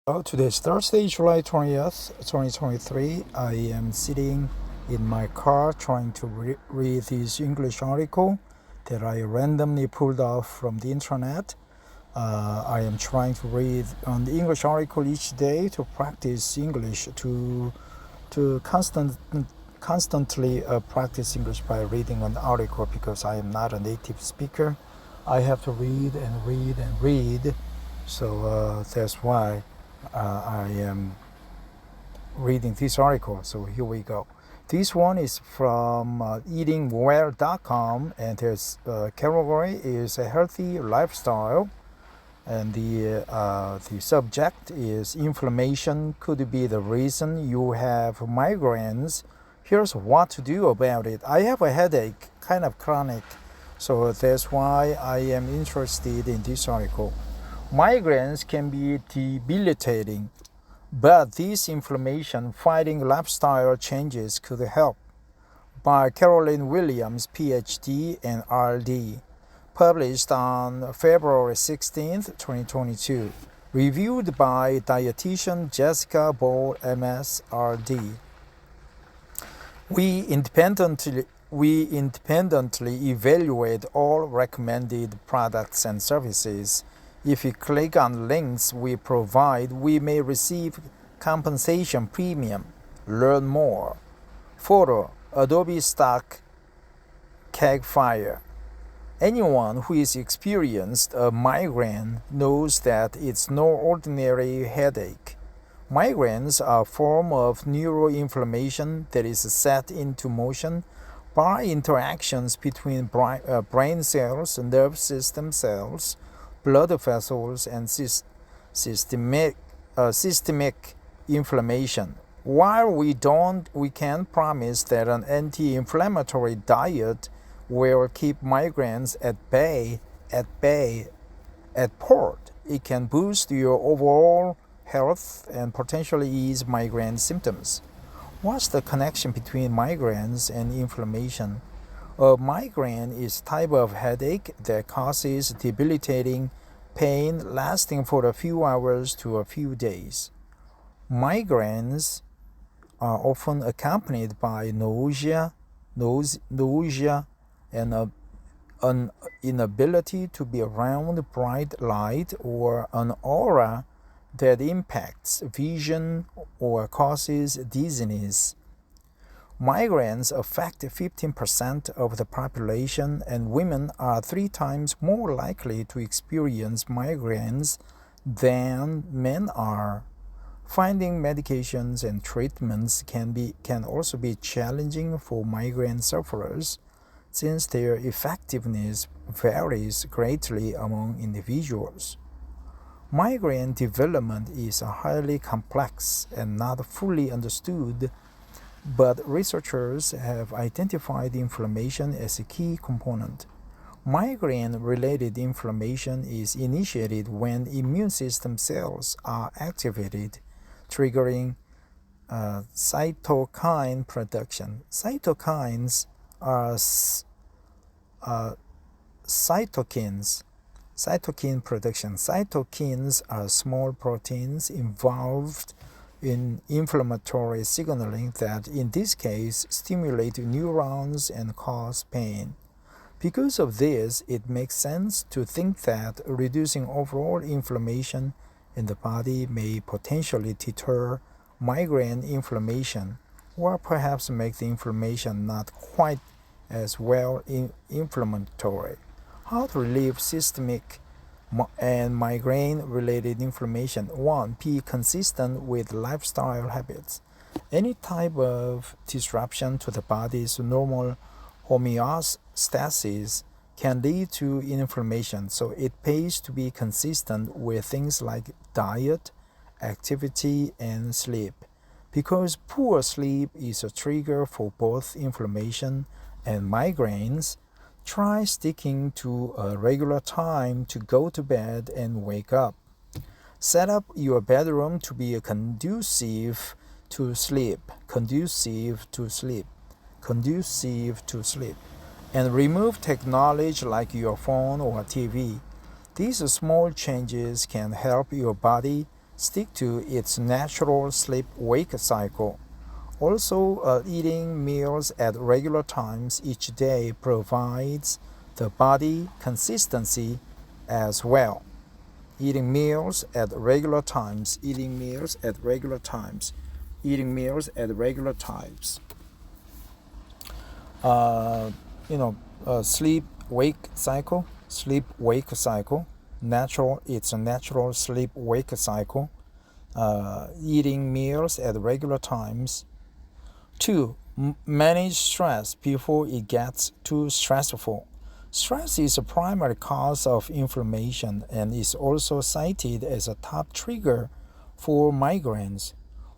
Today is Thursday, July 20th, 2023. I am sitting in my car trying to read this English article that I randomly pulled off from the internet. I am trying to read an English article each day to practice English, to constantly practice English by reading an article because I am not a native speaker. I have to read and read and read, so that's why I am reading this article. So here we go. This one is from eatingwell.com, and its category is a healthy lifestyle. And the subject is inflammation could be the reason you have migraines. Here's what to do about it. I have a headache, kind of chronic, so that's why I am interested in this article. Migraines can be debilitating, but these inflammation-fighting lifestyle changes could help. By Carolyn Williams, PhD and RD. Published on February 16, 2022. Reviewed by dietitian Jessica Ball, MS, RD. We independently evaluate all recommended products and services. If you click on links we provide, we may receive compensation premium. Learn more. Photo: Adobe Stock Campfire. Anyone who has experienced a migraine knows that it's no ordinary headache. Migraines are a form of neuroinflammation that is set into motion by interactions between brain cells, nerve system cells, blood vessels, and systemic inflammation. While we can't promise that an anti-inflammatory diet will keep migraines at port, it can boost your overall health and potentially ease migraine symptoms. What's the connection between migraines and inflammation? A migraine is a type of headache that causes debilitating pain lasting for a few hours to a few days. Migraines are often accompanied by nausea, and an inability to be around bright light, or an aura that impacts vision or causes dizziness. Migraines affect 15% of the population, and women are 3 times more likely to experience migraines than men are. Finding medications and treatments can also be challenging for migraine sufferers, since their effectiveness varies greatly among individuals. Migraine development is highly complex and not fully understood, but researchers have identified inflammation as a key component. Migraine-related inflammation is initiated when immune system cells are activated, triggering cytokine production. Cytokines are cytokine production. Cytokines are small proteins involved in inflammatory signaling that, in this case, stimulate neurons and cause pain. Because of this, it makes sense to think that reducing overall inflammation in the body may potentially deter migraine inflammation, or perhaps make the inflammation not quite as well inflammatory. How to relieve systemic and migraine-related inflammation? 1. Be consistent with lifestyle habits. Any type of disruption to the body's normal homeostasis can lead to inflammation, so it pays to be consistent with things like diet, activity, and sleep. Because poor sleep is a trigger for both inflammation and migraines, try sticking to a regular time to go to bed and wake up. Set up your bedroom to be conducive to sleep, and remove technology like your phone or TV. These small changes can help your body Stick to its natural sleep-wake cycle. Also, eating meals at regular times each day provides the body consistency as well. Eating meals at regular times, eating meals at regular times, eating meals at regular times. Uh, sleep-wake cycle, sleep-wake cycle. It's a natural sleep-wake cycle. Eating meals at regular times. 2. Manage stress before it gets too stressful. Stress is a primary cause of inflammation and is also cited as a top trigger for migraines.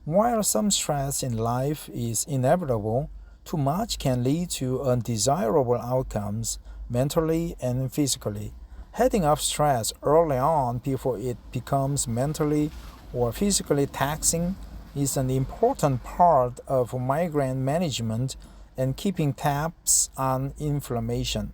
While some stress in life is inevitable, too much can lead to undesirable outcomes mentally and physically. Heading off stress early on before it becomes mentally or physically taxing is an important part of migraine management and keeping tabs on inflammation.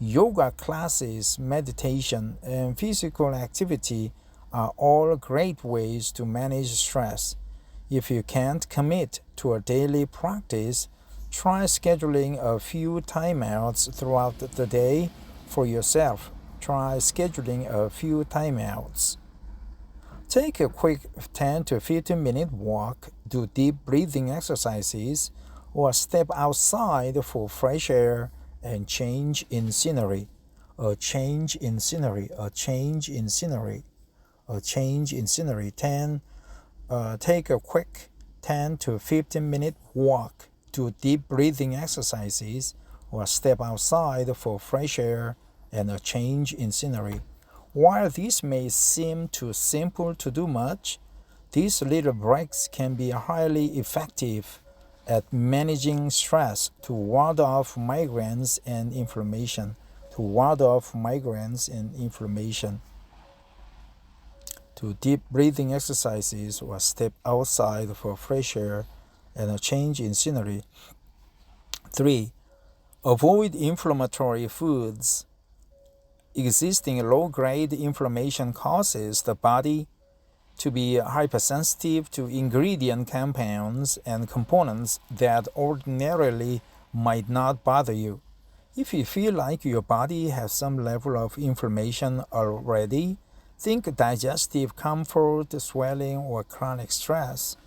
Yoga classes, meditation, and physical activity are all great ways to manage stress. If you can't commit to a daily practice, try scheduling a few timeouts throughout the day for yourself. Try scheduling a few timeouts. Take a quick 10 to 15-minute walk, do deep breathing exercises, or step outside for fresh air and change in scenery. A change in scenery, a change in scenery, a change in scenery. Take a quick 10 to 15-minute walk, do deep breathing exercises, or step outside for fresh air and a change in scenery. While this may seem too simple to do much, these little breaks can be highly effective at managing stress to ward off migraines and inflammation. To ward off migraines and inflammation. Do deep breathing exercises or step outside for fresh air and a change in scenery. 3. Avoid inflammatory foods. Existing low-grade inflammation causes the body to be hypersensitive to ingredient compounds and components that ordinarily might not bother you. If you feel like your body has some level of inflammation already, think digestive comfort, swelling, or chronic stress,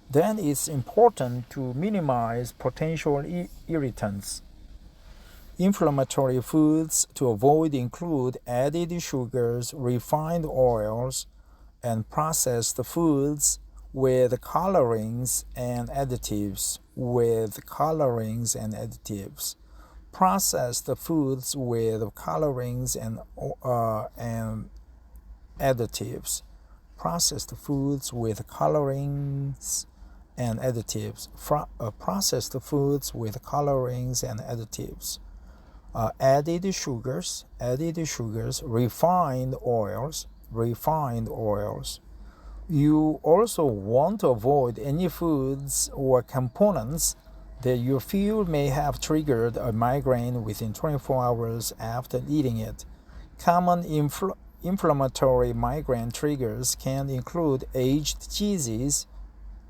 then it's important to minimize potential irritants. Inflammatory foods to avoid include added sugars, refined oils, and processed foods with colorings and additives. Processed foods with colorings and additives. Processed foods with colorings and additives. Processed foods with colorings and additives. Added sugars, refined oils. You also want to avoid any foods or components that you feel may have triggered a migraine within 24 hours after eating it. Common inflammatory migraine triggers can include aged cheeses.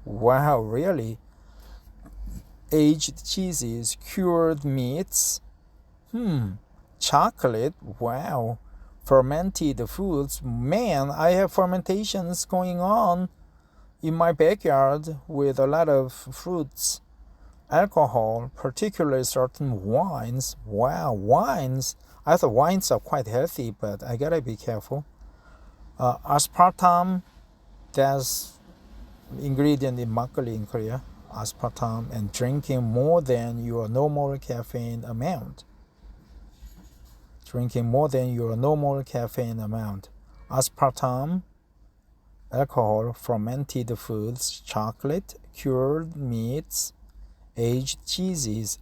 Wow, really? Aged cheeses, cured meats, chocolate, wow. Fermented foods, man, I have fermentations going on in my backyard with a lot of fruits. Alcohol, particularly certain wines, wow, wines. I thought wines are quite healthy, but I gotta be careful. Aspartame, that's ingredient in makgeolli in Korea. Aspartame, and drinking more than your normal caffeine amount. Aspartame, alcohol, fermented foods, chocolate, cured meats, aged cheeses.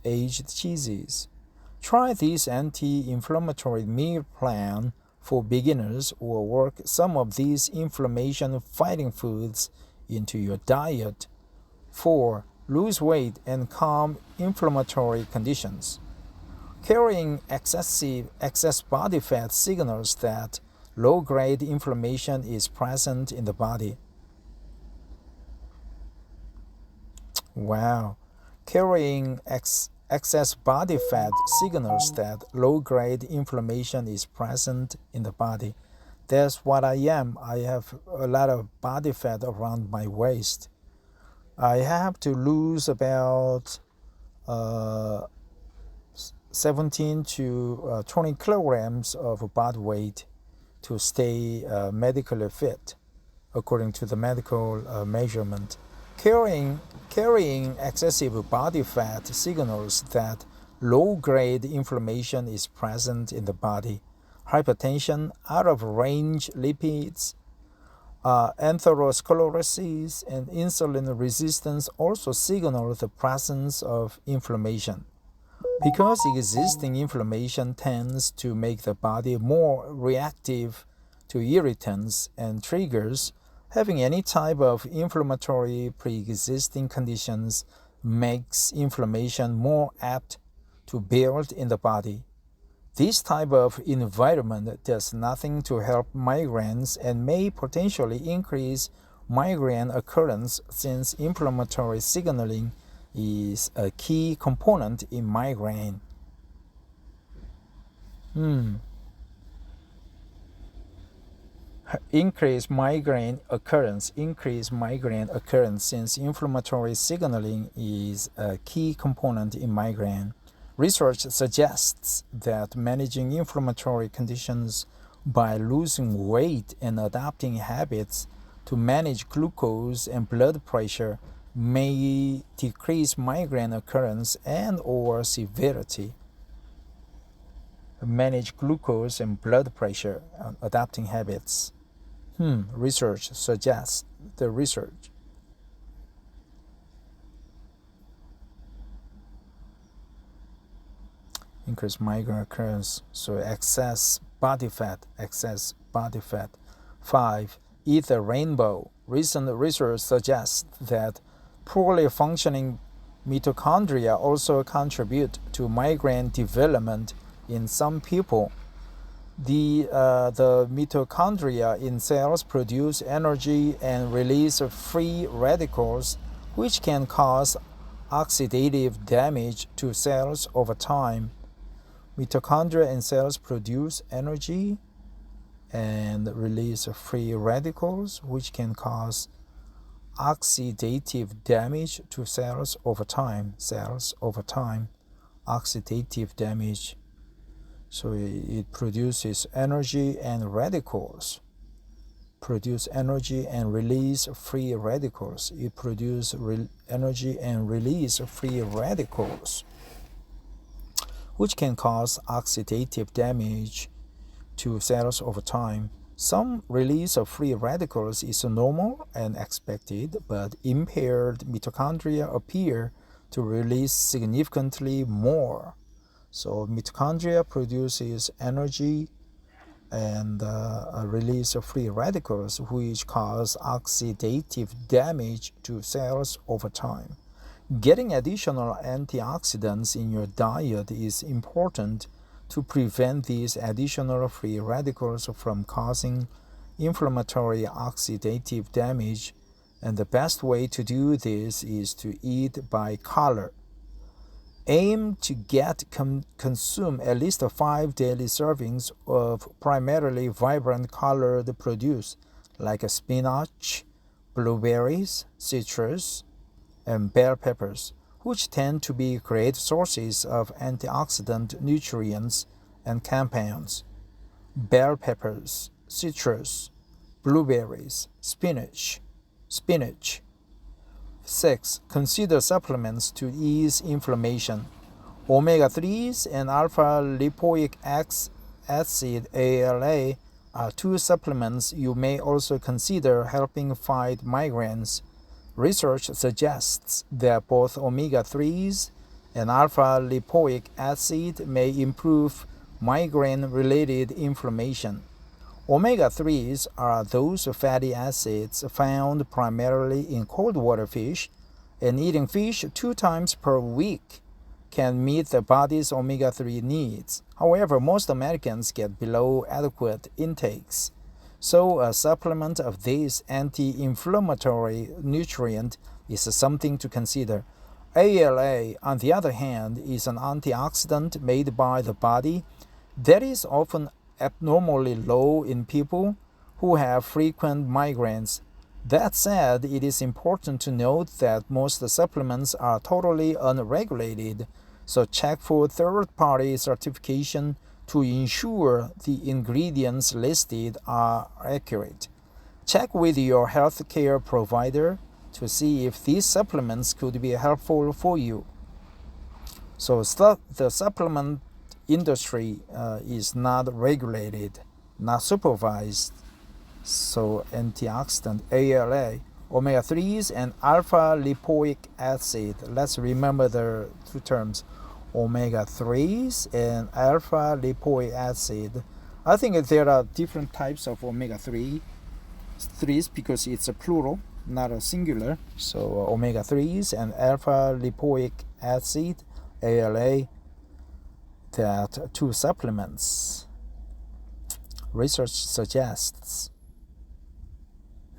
Try this anti-inflammatory meal plan for beginners or work some of these inflammation-fighting foods into your diet. 4. Lose weight and calm inflammatory conditions. Carrying excess body fat signals that low-grade inflammation is present in the body. Wow. Carrying excess body fat signals that low-grade inflammation is present in the body. That's what I am. I have a lot of body fat around my waist. I have to lose about 17 to 20 kilograms of body weight to stay medically fit, according to the medical measurement. Carrying excessive body fat signals that low-grade inflammation is present in the body. Hypertension, out-of-range lipids, atherosclerosis, and insulin resistance also signal the presence of inflammation. Because existing inflammation tends to make the body more reactive to irritants and triggers, having any type of inflammatory pre-existing conditions makes inflammation more apt to build in the body. This type of environment does nothing to help migraines and may potentially increase migraine occurrence, since inflammatory signaling is a key component in migraine. Increase migraine occurrence since inflammatory signaling is a key component in migraine. Research suggests that managing inflammatory conditions by losing weight and adapting habits to manage glucose and blood pressure may decrease migraine occurrence and or severity. Manage glucose and blood pressure, adapting habits. Research suggests the research. Increase migraine occurrence, so excess body fat. 5. Eat the rainbow. Recent research suggests that poorly functioning mitochondria also contribute to migraine development in some people. The mitochondria in cells produce energy and release free radicals, which can cause oxidative damage to cells over time. Mitochondria in cells produce energy and release free radicals, which can cause oxidative damage to cells over time. Oxidative damage. So it produces energy and radicals. Produce energy and release free radicals. It produces energy and release free radicals, which can cause oxidative damage to cells over time. Some release of free radicals is normal and expected, but impaired mitochondria appear to release significantly more. So mitochondria produces energy and release of free radicals, which cause oxidative damage to cells over time. Getting additional antioxidants in your diet is important to prevent these additional free radicals from causing inflammatory oxidative damage, and the best way to do this is to eat by color. Aim to consume at least 5 daily servings of primarily vibrant colored produce like spinach, blueberries, citrus, and bell peppers, which tend to be great sources of antioxidant nutrients and compounds. Bell peppers, citrus, blueberries, spinach. 6. Consider supplements to ease inflammation. Omega-3s and alpha-lipoic acid ALA are 2 supplements you may also consider helping fight migraines. Research suggests that both omega-3s and alpha-lipoic acid may improve migraine-related inflammation. Omega-3s are those fatty acids found primarily in cold water fish, and eating fish 2 times per week can meet the body's omega-3 needs. However, most Americans get below adequate intakes. So a supplement of this anti-inflammatory nutrient is something to consider. ALA, on the other hand, is an antioxidant made by the body that is often abnormally low in people who have frequent migraines. That said, it is important to note that most supplements are totally unregulated, so check for third-party certification to ensure the ingredients listed are accurate. Check with your healthcare provider to see if these supplements could be helpful for you. So the supplement industry is not regulated, not supervised. So antioxidant, ALA, omega-3s, and alpha-lipoic acid. Let's remember the two terms, omega-3s and alpha-lipoic acid. I think there are different types of omega-3s because it's a plural, not a singular. So omega-3s and alpha-lipoic acid, ALA, that two supplements. Research suggests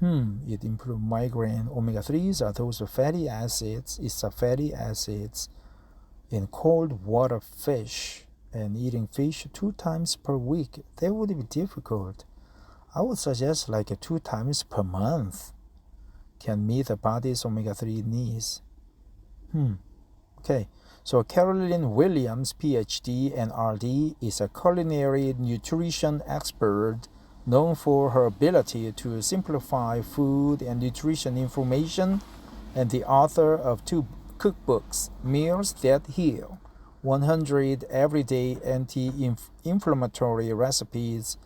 it improves migraine. Omega-3s are those fatty acids. It's a fatty acids in cold water fish, and eating fish 2 times per week. That would be difficult. I would suggest like 2 times per month can meet the body's omega-3 needs. Okay. So Carolyn Williams, PhD and RD, is a culinary nutrition expert known for her ability to simplify food and nutrition information, and the author of 2 cookbooks, Meals That Heal, 100 Everyday Anti-Inflammatory Recipes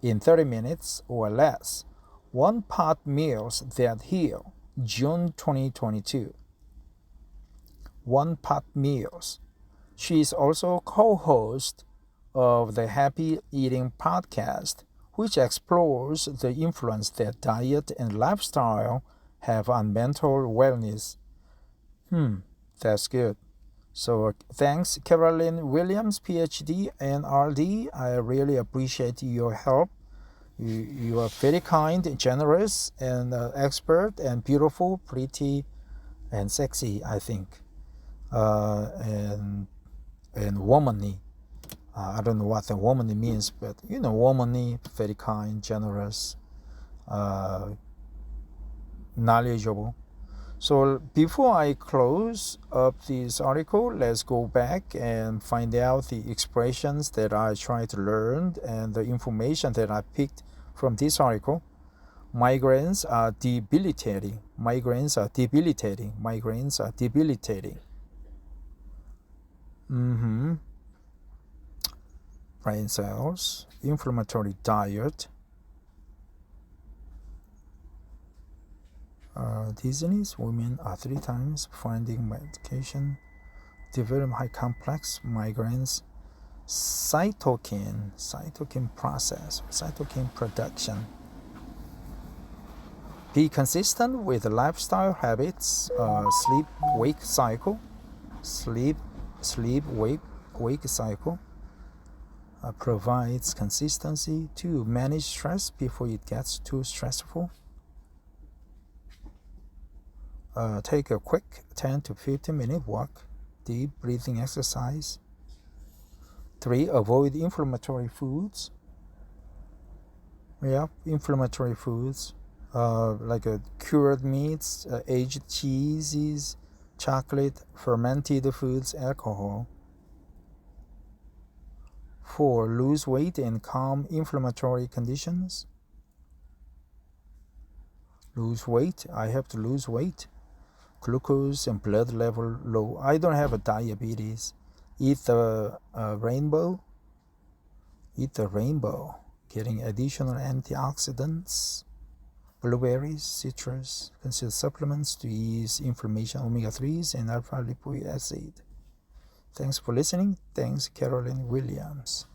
in 30 Minutes or Less, One Pot Meals That Heal, June 2022. One Pot Meals. She is also co-host of the Happy Eating podcast, which explores the influence that diet and lifestyle have on mental wellness. That's good. So thanks, Carolyn Williams, PhD and RD. I really appreciate your help. You are very kind, generous, and expert, and beautiful, pretty, and sexy, I think. And womanly. I don't know what the womanly means, but womanly, very kind, generous, knowledgeable. So before I close up this article, let's go back and find out the expressions that I tried to learn and the information that I picked from this article. Migraines are debilitating. Migraines are debilitating. Migraines are debilitating. Brain cells, inflammatory diet, dizziness, women are 3 times finding medication, develop high complex migraines, cytokine process, cytokine production. Be consistent with lifestyle habits, sleep-wake cycle, sleep-wake cycle. Provides consistency to manage stress before it gets too stressful. Take a quick 10 to 15 minute walk, deep breathing exercise. 3, avoid inflammatory foods. Inflammatory foods like cured meats, aged cheeses, chocolate, fermented foods, alcohol. 4, lose weight and calm inflammatory conditions. Lose weight. I have to lose weight. Glucose and blood level low. I don't have a diabetes. Eat the rainbow. Eat the rainbow. Getting additional antioxidants. Blueberries, citrus. Consider supplements to ease inflammation. Omega-3s and alpha-lipoic acid. Thanks for listening. Thanks, Carolyn Williams.